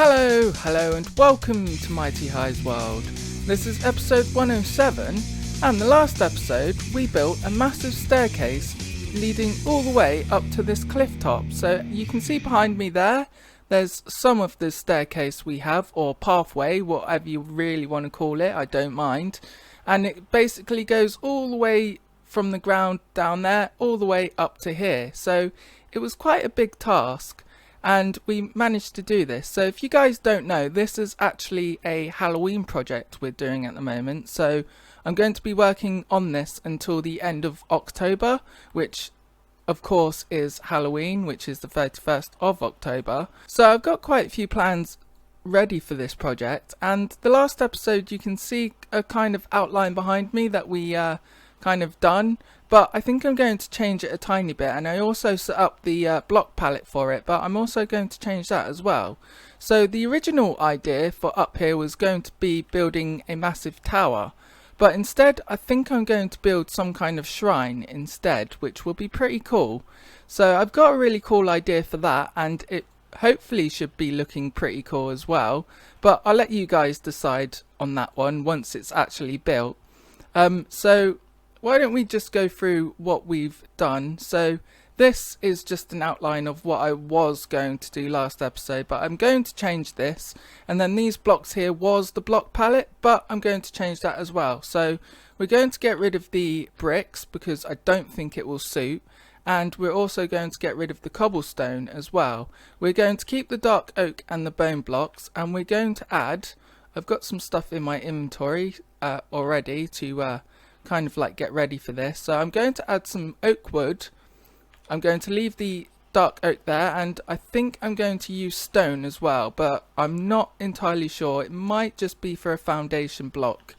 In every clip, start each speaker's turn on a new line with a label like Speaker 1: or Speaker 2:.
Speaker 1: Hello and welcome to MightyHigh's world. This is episode 107, and the last episode we built a massive staircase leading all the way up to this cliff top. So you can see behind me there's some of the staircase we have, or pathway, whatever you really want to call it, I don't mind. And it basically goes all the way from the ground down there, all the way up to here. So it was quite a big task. And we managed to do this. So if you guys don't know, this is actually a Halloween project we're doing at the moment. So I'm going to be working on this until the end of October, which of course is Halloween, which is the 31st of October. So I've got quite a few plans ready for this project. And the last episode you can see a kind of outline behind me that we kind of done. But I think I'm going to change it a tiny bit, and I also set up the block palette for it, but I'm also going to change that as well. So the original idea for up here was going to be building a massive tower, but instead I think I'm going to build some kind of shrine instead, which will be pretty cool. So I've got a really cool idea for that, and it hopefully should be looking pretty cool as well, but I'll let you guys decide on that one once it's actually built. So why don't we just go through what we've done. So this is just an outline of what I was going to do last episode, but I'm going to change this. And then these blocks here was the block palette, but I'm going to change that as well. So we're going to get rid of the bricks because I don't think it will suit. And we're also going to get rid of the cobblestone as well. We're going to keep the dark oak and the bone blocks, and we're going to add, I've got some stuff in my inventory already to kind of like get ready for this. So I'm going to add some oak wood. I'm going to leave the dark oak there, and I think I'm going to use stone as well, but I'm not entirely sure. It might just be for a foundation block,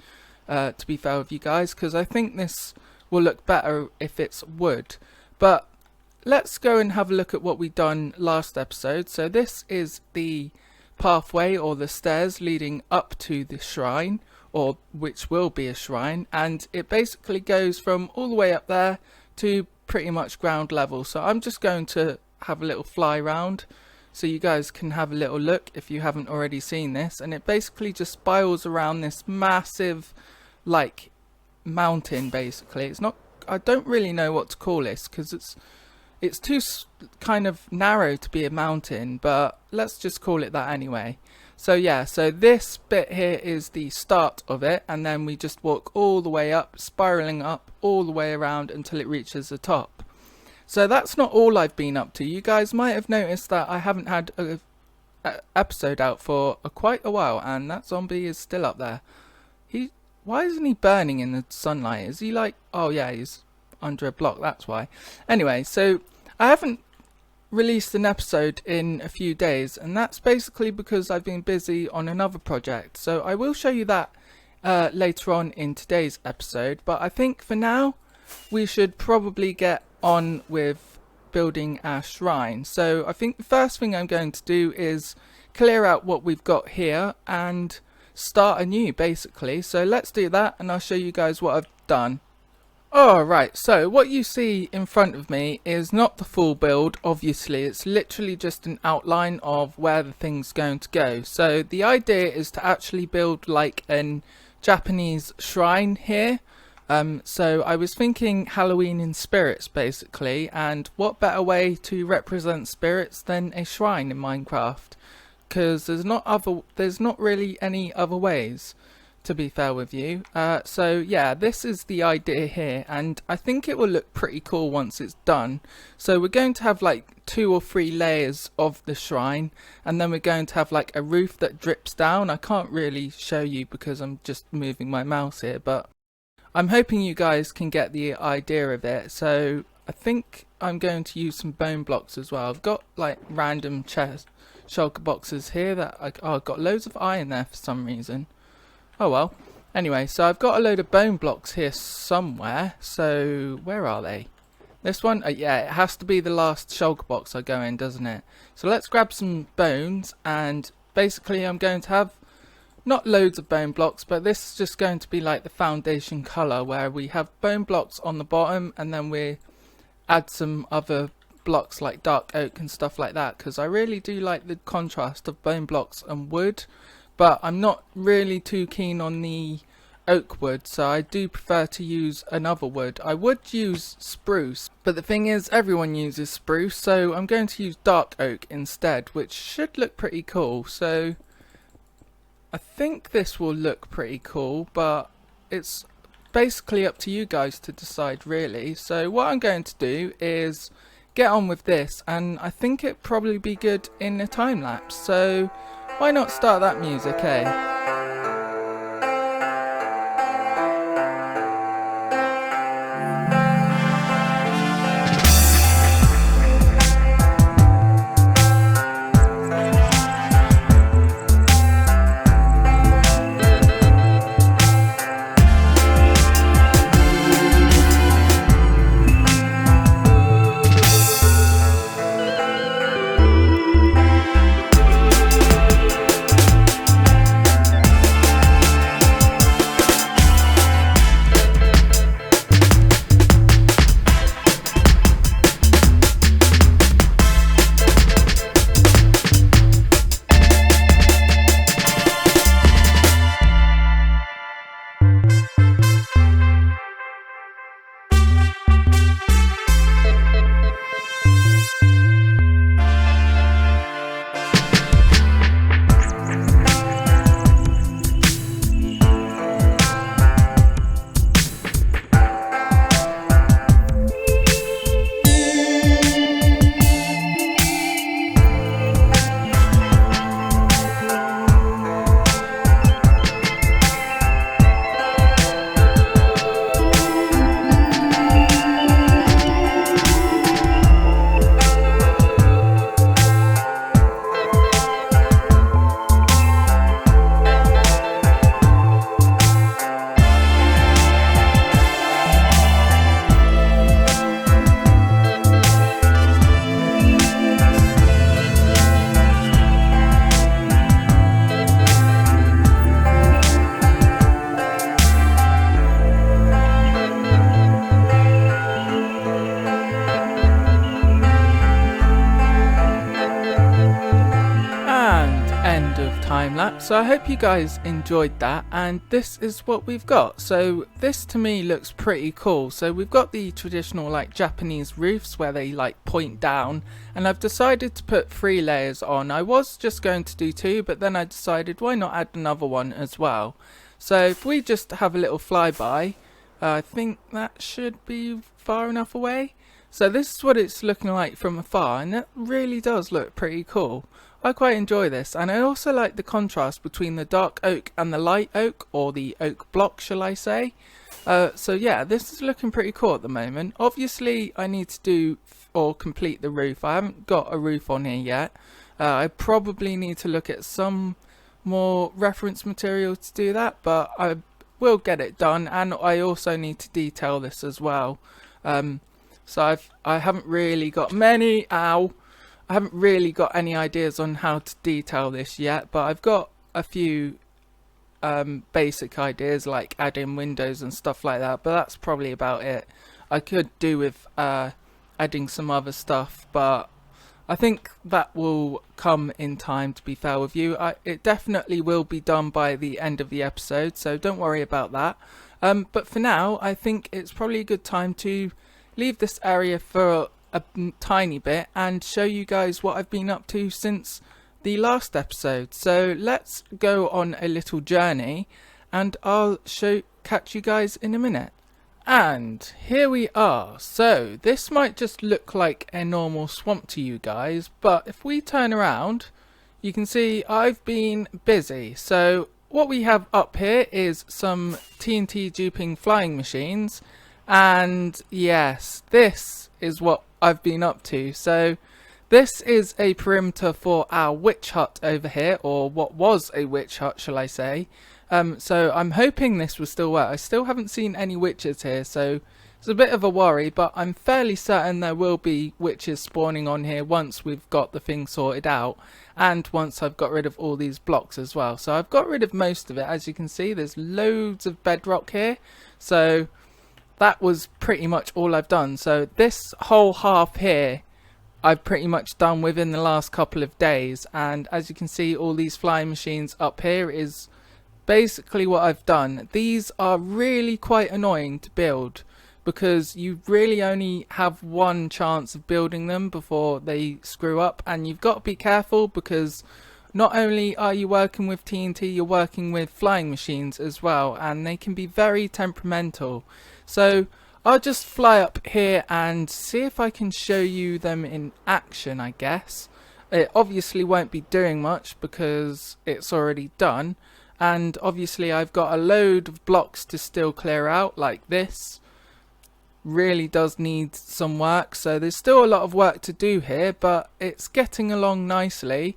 Speaker 1: to be fair with you guys, because I think this will look better if it's wood. But let's go and have a look at what we done last episode. So this is the pathway or the stairs leading up to the shrine, or which will be a shrine, and it basically goes from all the way up there to pretty much ground level. So I'm just going to have a little fly round so you guys can have a little look if you haven't already seen this. And it basically just spirals around this massive like mountain. Basically it's not, I don't really know what to call this because it's too kind of narrow to be a mountain, but let's just call it that anyway. So yeah, so this bit here is the start of it, and then we just walk all the way up, spiraling up all the way around until it reaches the top. So that's not all I've been up to. You guys might have noticed that I haven't had a episode out for quite a while, and that zombie is still up there. Why isn't he burning in the sunlight? Is he like, oh yeah, he's under a block, that's why. Anyway, so I haven't released an episode in a few days, and that's basically because I've been busy on another project. So I will show you that later on in today's episode, but I think for now we should probably get on with building our shrine. So I think the first thing I'm going to do is clear out what we've got here and start anew basically. So let's do that, and I'll show you guys what I've done. Alright, so what you see in front of me is not the full build, obviously. It's literally just an outline of where the thing's going to go. So the idea is to actually build like an Japanese shrine here. So I was thinking Halloween in spirits basically, and what better way to represent spirits than a shrine in Minecraft? Because there's not really any other ways, to be fair with you. So yeah, this is the idea here, and I think it will look pretty cool once it's done. So we're going to have like 2 or 3 layers of the shrine, and then we're going to have like a roof that drips down. I can't really show you because I'm just moving my mouse here, but I'm hoping you guys can get the idea of it. So I think I'm going to use some bone blocks as well. I've got like random shulker boxes here that I've got loads of iron there for some reason. Oh well. Anyway, so I've got a load of bone blocks here somewhere. So where are they? This one? Yeah, it has to be the last shulker box I go in, doesn't it? So let's grab some bones, and basically I'm going to have not loads of bone blocks, but this is just going to be like the foundation color, where we have bone blocks on the bottom and then we add some other blocks like dark oak and stuff like that, because I really do like the contrast of bone blocks and wood, but I'm not really too keen on the oak wood, so I do prefer to use another wood. I would use spruce, but the thing is everyone uses spruce, so I'm going to use dark oak instead, which should look pretty cool. So I think this will look pretty cool, but it's basically up to you guys to decide really. So what I'm going to do is get on with this, and I think it'd probably be good in a time lapse, so why not start that music, eh? Time lapse. So I hope you guys enjoyed that, and this is what we've got. So this to me looks pretty cool. So we've got the traditional like Japanese roofs where they like point down, and I've decided to put 3 layers on. I was just going to do 2, but then I decided why not add another one as well. So if we just have a little flyby, I think that should be far enough away. So this is what it's looking like from afar, and it really does look pretty cool. I quite enjoy this, and I also like the contrast between the dark oak and the light oak, or the oak block shall I say. So yeah, this is looking pretty cool at the moment. Obviously I need to do or complete the roof. I haven't got a roof on here yet. I probably need to look at some more reference material to do that, but I will get it done, and I also need to detail this as well. So I haven't really got I haven't really got any ideas on how to detail this yet, but I've got a few basic ideas like adding windows and stuff like that, but that's probably about it. I could do with adding some other stuff, but I think that will come in time, to be fair with you. It definitely will be done by the end of the episode, so don't worry about that. But for now, I think it's probably a good time to leave this area for a tiny bit and show you guys what I've been up to since the last episode. So let's go on a little journey, and I'll catch you guys in a minute. And here we are. So this might just look like a normal swamp to you guys, but if we turn around, you can see I've been busy. So what we have up here is some TNT duping flying machines, and yes, this is what I've been up to. So this is a perimeter for our witch hut over here, or what was a witch hut shall I say. So I'm hoping this will still work. I still haven't seen any witches here, so it's a bit of a worry, but I'm fairly certain there will be witches spawning on here once we've got the thing sorted out, and once I've got rid of all these blocks as well. So I've got rid of most of it. As you can see, there's loads of bedrock here, so that was pretty much all I've done. So this whole half here I've pretty much done within the last couple of days, and as you can see, all these flying machines up here is basically what I've done. These are really quite annoying to build because you really only have one chance of building them before they screw up, and you've got to be careful because not only are you working with TNT, you're working with flying machines as well, and they can be very temperamental. So I'll just fly up here and see if I can show you them in action, I guess. It obviously won't be doing much because it's already done, and obviously I've got a load of blocks to still clear out, like this. Really does need some work, so there's still a lot of work to do here, but it's getting along nicely.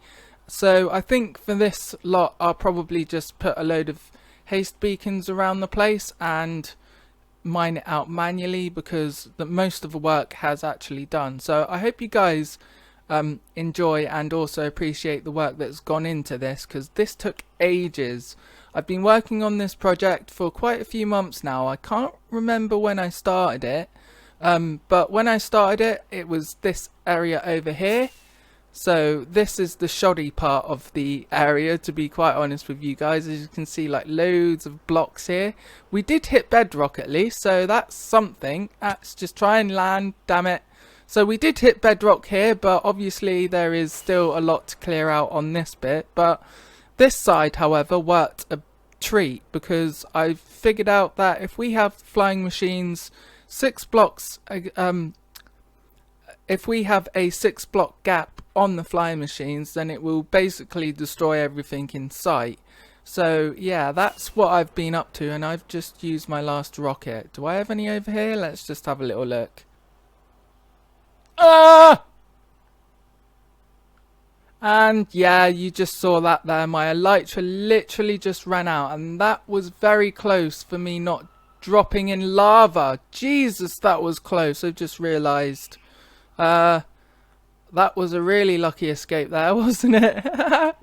Speaker 1: So I think for this lot I'll probably just put a load of haste beacons around the place and mine it out manually because most of the work has actually done. So I hope you guys enjoy and also appreciate the work that's gone into this, because this took ages. I've been working on this project for quite a few months now. I can't remember when I started it, but when I started it, it was this area over here. So this is the shoddy part of the area, to be quite honest with you guys. As you can see, like loads of blocks here. We did hit bedrock at least, so that's something. Let's just try and land, damn it. So we did hit bedrock here, but obviously there is still a lot to clear out on this bit. But this side, however, worked a treat because I figured out that if we have flying machines 6 blocks, if we have a 6 block gap on the flying machines, then it will basically destroy everything in sight. So yeah, that's what I've been up to, and I've just used my last rocket. Do I have any over here? Let's just have a little look. Ah! And yeah, you just saw that there. My elytra literally just ran out, and that was very close for me not dropping in lava. Jesus, that was close. I've just realised. That was a really lucky escape there, wasn't it?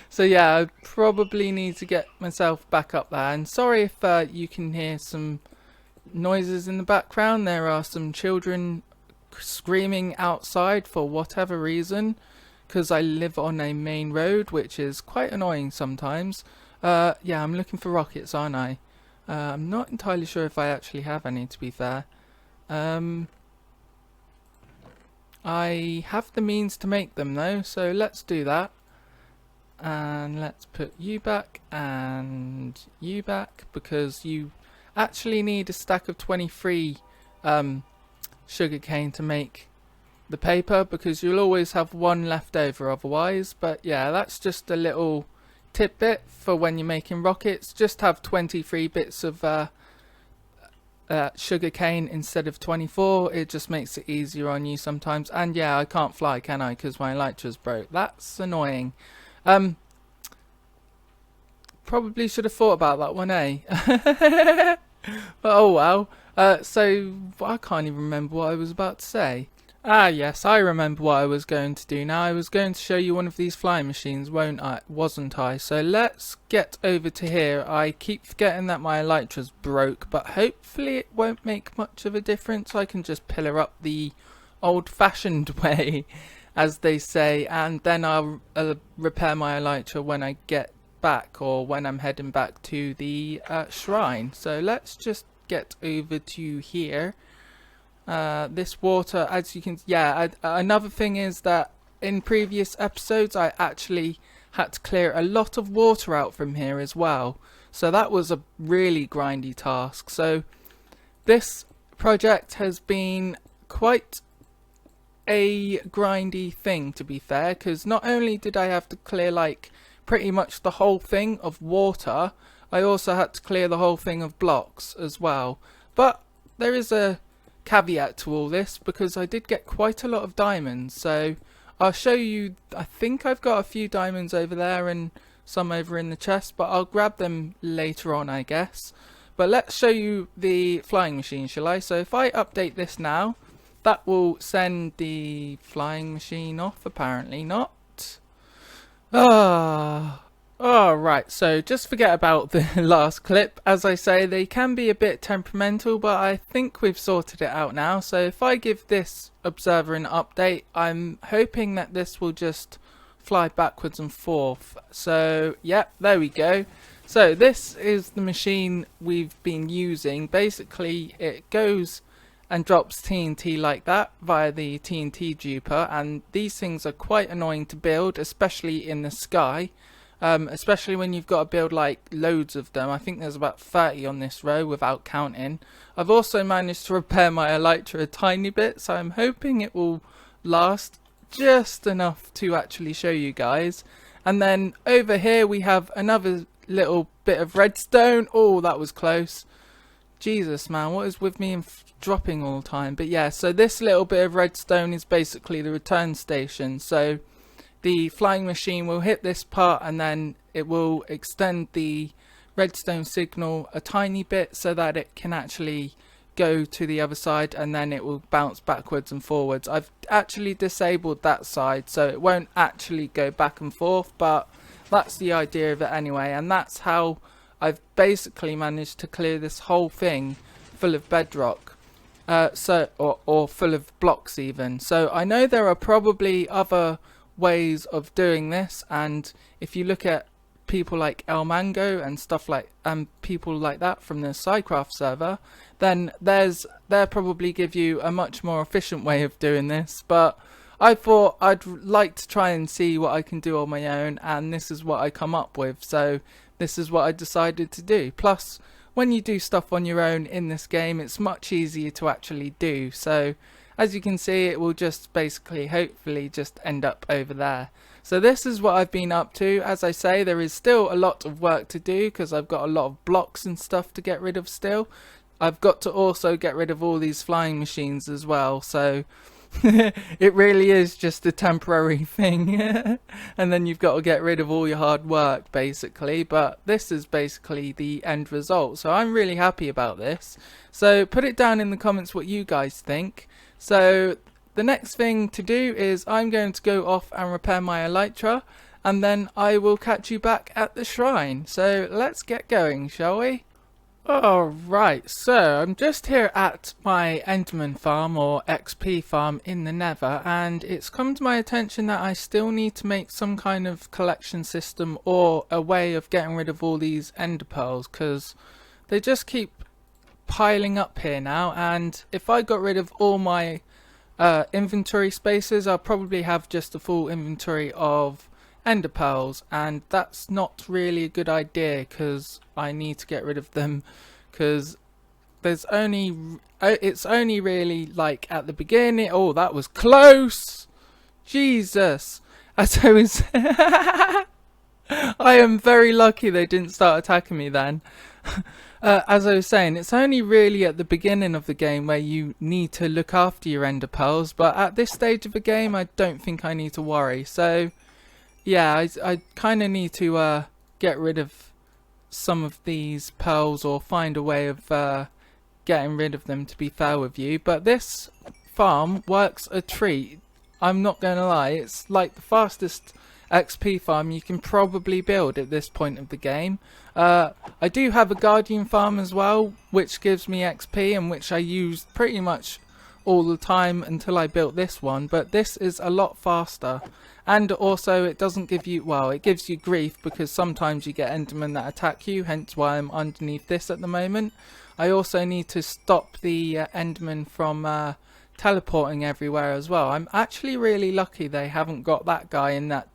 Speaker 1: So yeah, I probably need to get myself back up there. And sorry if you can hear some noises in the background. There are some children screaming outside for whatever reason, because I live on a main road, which is quite annoying sometimes. Yeah, I'm looking for rockets, aren't I? I'm not entirely sure if I actually have any, to be fair. I have the means to make them though, so let's do that. And let's put you back and you back, because you actually need a stack of 23 sugarcane to make the paper, because you'll always have one left over otherwise. But yeah, that's just a little tidbit for when you're making rockets. Just have 23 bits of sugarcane instead of 24. It just makes it easier on you sometimes. And yeah, I can't fly, can I, because my elytra's broke. That's annoying. Probably should have thought about that one, eh? But oh well. So I can't even remember what I was about to say. Ah yes, I remember what I was going to do now. I was going to show you one of these flying machines, wasn't I? So let's get over to here. I keep forgetting that my elytra's broke, but hopefully it won't make much of a difference. I can just pillar up the old-fashioned way, as they say, and then I'll repair my elytra when I get back, or when I'm heading back to the shrine. So let's just get over to here. This water, as you can, another thing is that in previous episodes I actually had to clear a lot of water out from here as well, so that was a really grindy task. So this project has been quite a grindy thing, to be fair, because not only did I have to clear like pretty much the whole thing of water, I also had to clear the whole thing of blocks as well. But there is a caveat to all this, because I did get quite a lot of diamonds, so I'll show you. I think I've got a few diamonds over there and some over in the chest, but I'll grab them later on, I guess. But let's show you the flying machine, shall I? So if I update this now, that will send the flying machine off. Apparently not. Right, Right, so just forget about the last clip. As I say, they can be a bit temperamental, but I think we've sorted it out now. So if I give this observer an update, I'm hoping that this will just fly backwards and forth. So, yep, there we go. So this is the machine we've been using. Basically, it goes and drops TNT like that via the TNT duper, and these things are quite annoying to build, especially in the sky. Especially when you've got to build like loads of them. I think there's about 30 on this row without counting. I've also managed to repair my elytra a tiny bit, so I'm hoping it will last just enough to actually show you guys. And then over here we have another little bit of redstone. Oh, that was close. Jesus, man, what is with me and dropping all the time? But yeah, so this little bit of redstone is basically the return station. So the flying machine will hit this part and then it will extend the redstone signal a tiny bit so that it can actually go to the other side, and then it will bounce backwards and forwards. I've actually disabled that side so it won't actually go back and forth, but that's the idea of it anyway, and that's how I've basically managed to clear this whole thing full of bedrock. Or full of blocks even. So I know there are probably other ways of doing this, and if you look at people like El Mango and stuff like people like that from the Psycraft server, then they'll probably give you a much more efficient way of doing this, but I thought I'd like to try and see what I can do on my own, and this is what I come up with, so this is what I decided to do. Plus, when you do stuff on your own in this game, it's much easier to actually do. So as you can see, it will just basically hopefully just end up over there. So this is what I've been up to. As I say, there is still a lot of work to do because I've got a lot of blocks and stuff to get rid of still. I've got to also get rid of all these flying machines as well, so it really is just a temporary thing. And then you've got to get rid of all your hard work basically, but this is basically the end result, so I'm really happy about this. So put it down in the comments what you guys think. So the next thing to do is I'm going to go off and repair my elytra, and then I will catch you back at the shrine. So let's get going, shall we? Alright, so I'm just here at my Enderman Farm, or XP farm, in the Nether, and it's come to my attention that I still need to make some kind of collection system or a way of getting rid of all these ender pearls, because they just keep piling up here now, and if I got rid of all my inventory spaces, I'll probably have just a full inventory of ender pearls, and that's not really a good idea because I need to get rid of them, because there's only it's only really like at the beginning. Oh, that was close. Jesus. As I was I am very lucky they didn't start attacking me then. As I was saying, it's only really at the beginning of the game where you need to look after your ender pearls, but at this stage of the game I don't think I need to worry. So yeah, I kind of need to get rid of some of these pearls, or find a way of getting rid of them, to be fair with you. But this farm works a treat. I'm not going to lie, it's like the fastest XP farm you can probably build at this point of the game. I do have a guardian farm as well, which gives me XP and which I used pretty much all the time until I built this one, but this is a lot faster. And also it doesn't give you, well, it gives you grief because sometimes you get endermen that attack you, hence why I'm underneath this at the moment. I also need to stop the endermen from teleporting everywhere as well. I'm actually really lucky they haven't got that guy in that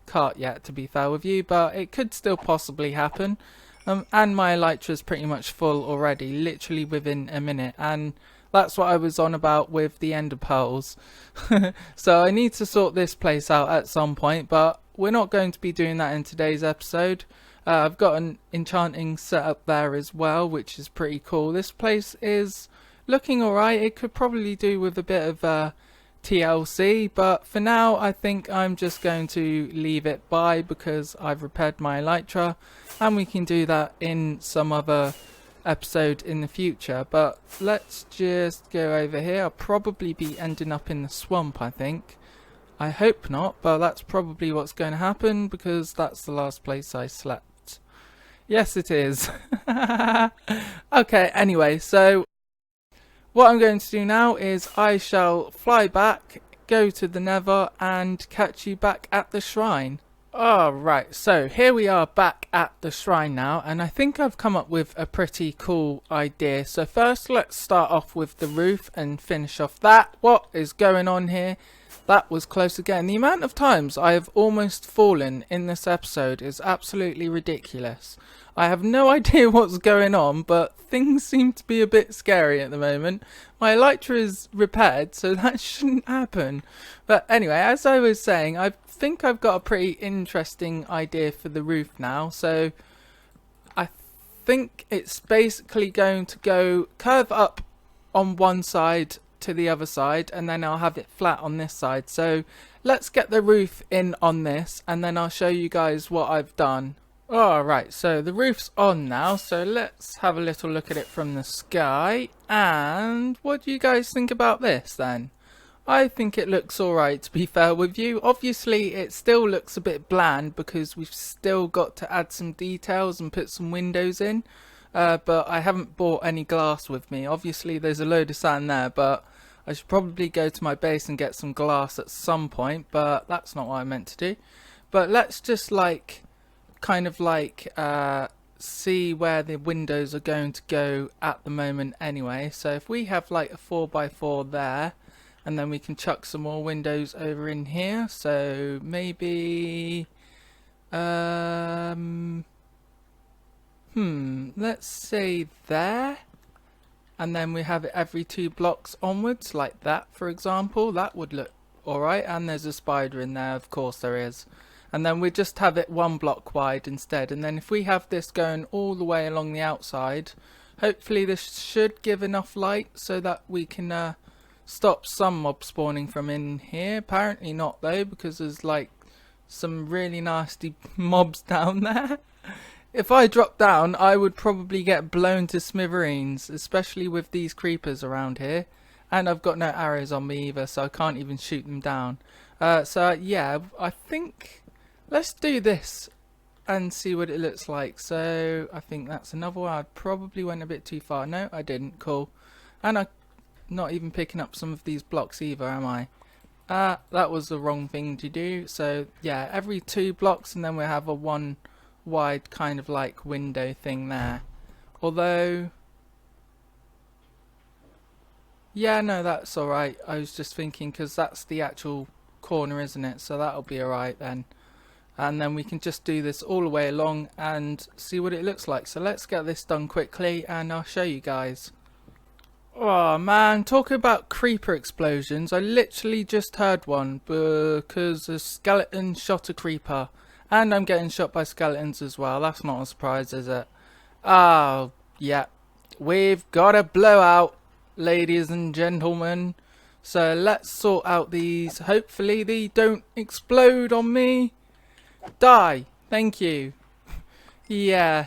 Speaker 1: cart yet, to be fair with you, but it could still possibly happen. And my elytra is pretty much full already, literally within a minute, and that's what I was on about with the ender pearls. So I need to sort this place out at some point, but we're not going to be doing that in today's episode. I've got an enchanting setup there as well, which is pretty cool. This place is looking alright. It could probably do with a bit of TLC, but for now I think I'm just going to leave it by because I've repaired my elytra, and we can do that in some other episode in the future. But let's just go over here. I'll probably be ending up in the swamp, I think. I hope not, but that's probably what's going to happen because that's the last place I slept. Yes, it is. Okay, anyway, so what I'm going to do now is I shall fly back, go to the Nether, and catch you back at the shrine. Alright, so here we are back at the shrine now, and I think I've come up with a pretty cool idea. So first let's start off with the roof and finish off that. What is going on here? That was close again. The amount of times I have almost fallen in this episode is absolutely ridiculous. I have no idea what's going on, but things seem to be a bit scary at the moment. My elytra is repaired, so that shouldn't happen. But anyway, as I was saying, I think I've got a pretty interesting idea for the roof now. So I think it's basically going to go curve up on one side to the other side, and then I'll have it flat on this side. So let's get the roof in on this, and then I'll show you guys what I've done. Alright, so the roof's on now, so let's have a little look at it from the sky. And what do you guys think about this then? I think it looks alright, to be fair with you. Obviously it still looks a bit bland because we've still got to add some details and put some windows in. But I haven't bought any glass with me. Obviously there's a load of sand there, but I should probably go to my base and get some glass at some point, but that's not what I meant to do. But let's just see where the windows are going to go at the moment anyway. So if we have like a 4x4 there, and then we can chuck some more windows over in here. So maybe let's say there, and then we have it every 2 blocks onwards, like that for example. That would look alright. And there's a spider in there, of course there is. And then we just have it 1 block wide instead. And then if we have this going all the way along the outside, hopefully this should give enough light so that we can stop some mob spawning from in here. Apparently not though, because there's like some really nasty mobs down there. If I drop down, I would probably get blown to smithereens, especially with these creepers around here. And I've got no arrows on me either, so I can't even shoot them down. So yeah, I think let's do this and see what it looks like. So I think that's another one. I probably went a bit too far. No, I didn't. Cool. And I'm not even picking up some of these blocks either, am I? That was the wrong thing to do. So yeah, every 2 blocks, and then we'll have a 1 wide kind of like window thing there. Although, yeah, no, that's alright. I was just thinking because that's the actual corner, isn't it? So that'll be alright then. And then we can just do this all the way along and see what it looks like. So let's get this done quickly and I'll show you guys. Oh man, talking about creeper explosions, I literally just heard one because a skeleton shot a creeper. And I'm getting shot by skeletons as well. That's not a surprise, is it? Oh, yeah. We've got a blowout, ladies and gentlemen. So let's sort out these. Hopefully they don't explode on me. Die. Thank you. Yeah.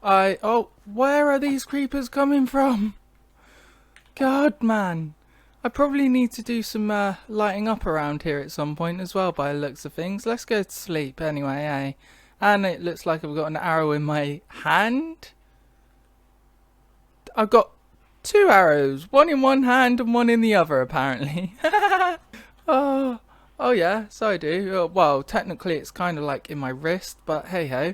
Speaker 1: Oh, where are these creepers coming from? God, man. I probably need to do some lighting up around here at some point as well by the looks of things. Let's go to sleep anyway, eh? And it looks like I've got an arrow in my hand. I've got 2 arrows. One in one hand and one in the other, apparently. Oh yeah, so I do. Well, technically it's kind of like in my wrist, but hey ho.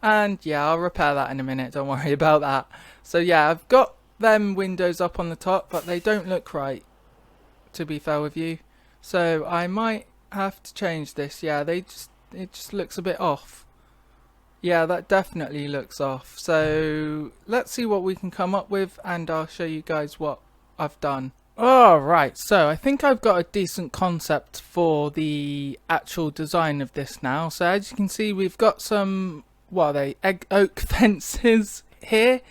Speaker 1: And yeah, I'll repair that in a minute. Don't worry about that. So yeah, I've got them windows up on the top, but they don't look right, to be fair with you. So I might have to change this. Yeah, it just looks a bit off. Yeah, that definitely looks off. So let's see what we can come up with and I'll show you guys what I've done. Alright, so I think I've got a decent concept for the actual design of this now. So as you can see, we've got some, what are they, egg oak fences here,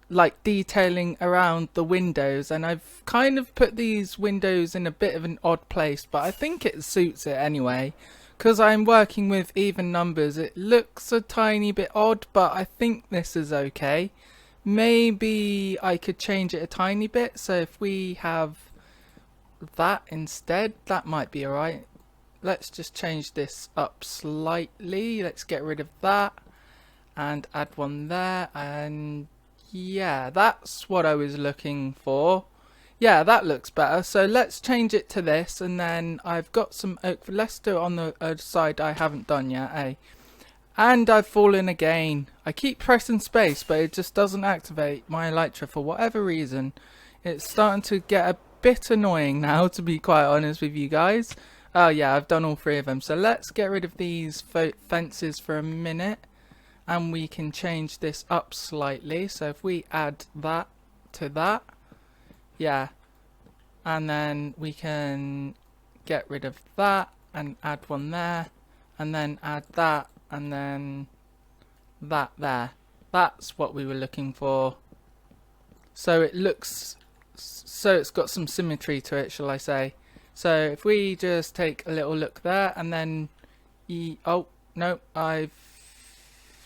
Speaker 1: like detailing around the windows, and I've kind of put these windows in a bit of an odd place, but I think it suits it anyway because I'm working with even numbers. It looks a tiny bit odd, but I think this is okay. Maybe I could change it a tiny bit, so if we have that instead, that might be alright. Let's just change this up slightly. Let's get rid of that. and add one there, and yeah, that's what I was looking for. Yeah, that looks better. So let's change it to this, and then I've got some oak. Let's do it on the side I haven't done yet, eh? And I've fallen again. I keep pressing space, but it just doesn't activate my elytra for whatever reason. It's starting to get a bit annoying now, to be quite honest with you guys. Oh yeah, I've done all three of them. So let's get rid of these fences for a minute, and we can change this up slightly. So if we add that to that, yeah, and then we can get rid of that and add one there, and then add that, and then that there. That's what we were looking for. So it looks, so it's got some symmetry to it, shall I say. So if we just take a little look there, and then oh no, I've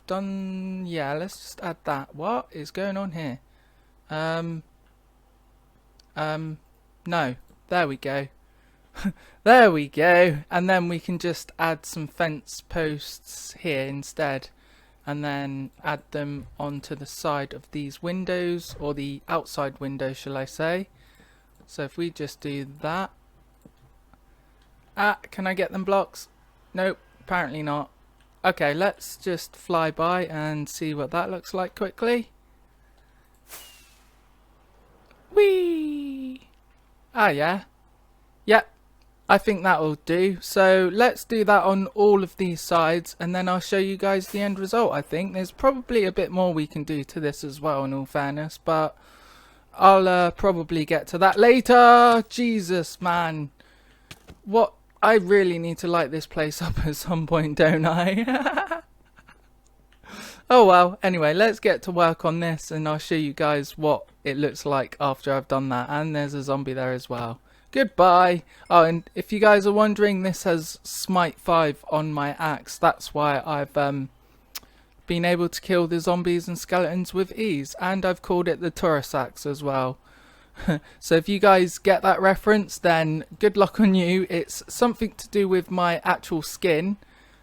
Speaker 1: done, yeah, let's just add that. What is going on here? No, there we go. There we go. And then we can just add some fence posts here instead, and then add them onto the side of these windows, or the outside window, shall I say. So if we just do that. Can I get them blocks? Nope, apparently not. Okay, let's just fly by and see what that looks like quickly. Whee! Ah, yeah. Yep, I think that will do. So let's do that on all of these sides, and then I'll show you guys the end result. I think there's probably a bit more we can do to this as well, in all fairness, but I'll probably get to that later. Jesus, man. What? I really need to light this place up at some point, don't I? Oh well, anyway, let's get to work on this, and I'll show you guys what it looks like after I've done that. And there's a zombie there as well. Goodbye. Oh, and if you guys are wondering, this has Smite 5 on my axe. That's why I've been able to kill the zombies and skeletons with ease. And I've called it the Taurus axe as well. So if you guys get that reference, then good luck on you. It's something to do with my actual skin.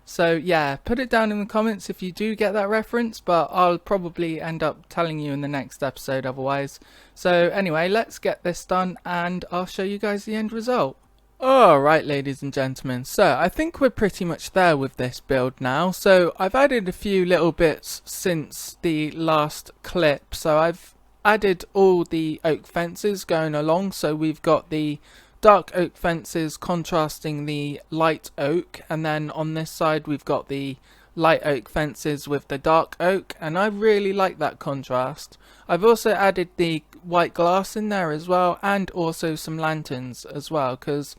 Speaker 1: So yeah, put it down in the comments if you do get that reference, but I'll probably end up telling you in the next episode otherwise. So anyway, let's get this done, and I'll show you guys the end result. Alright, ladies and gentlemen, so I think we're pretty much there with this build now. So I've added a few little bits since the last clip. So I've added all the oak fences going along, so we've got the dark oak fences contrasting the light oak, and then on this side we've got the light oak fences with the dark oak, and I really like that contrast. I've also added the white glass in there as well, and also some lanterns as well, because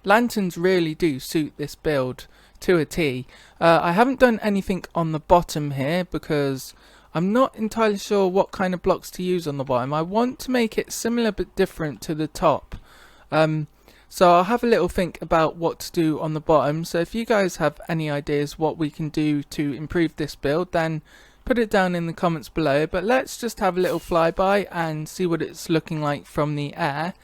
Speaker 1: lanterns really do suit this build to a T. I haven't done anything on the bottom here because I'm not entirely sure what kind of blocks to use on the bottom. I want to make it similar but different to the top. So I'll have a little think about what to do on the bottom. So if you guys have any ideas what we can do to improve this build, then put it down in the comments below. But let's just have a little flyby and see what it's looking like from the air.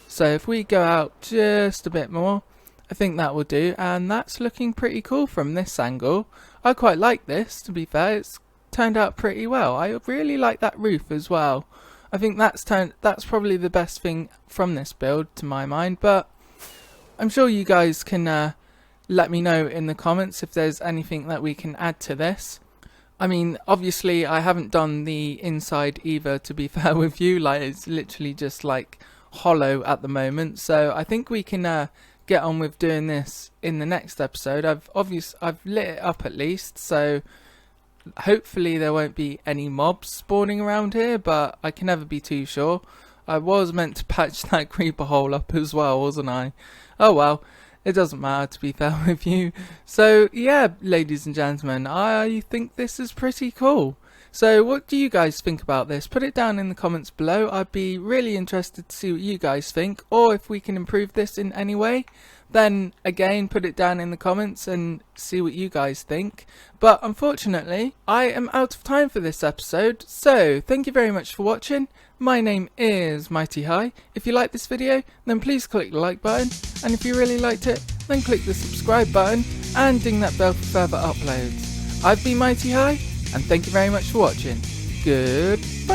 Speaker 1: So if we go out just a bit more, I think that will do. And that's looking pretty cool from this angle. I quite like this, to be fair. It's turned out pretty well. I really like that roof as well. I think that's probably the best thing from this build to my mind, but I'm sure you guys can let me know in the comments if there's anything that we can add to this. I mean, obviously I haven't done the inside either, to be fair with you. Like, it's literally just like hollow at the moment, so I think we can get on with doing this in the next episode. I've lit it up at least, so hopefully there won't be any mobs spawning around here, but I can never be too sure. I was meant to patch that creeper hole up as well, wasn't I? Oh well, it doesn't matter, to be fair with you. So yeah, ladies and gentlemen, I think this is pretty cool. So what do you guys think about this? Put it down in the comments below. I'd be really interested to see what you guys think, or if we can improve this in any way. Then again, put it down in the comments and see what you guys think. But unfortunately, I am out of time for this episode. So thank you very much for watching. My name is MightyHigh. If you like this video, then please click the like button. And if you really liked it, then click the subscribe button and ding that bell for further uploads. I've been MightyHigh. and thank you very much for watching. Goodbye.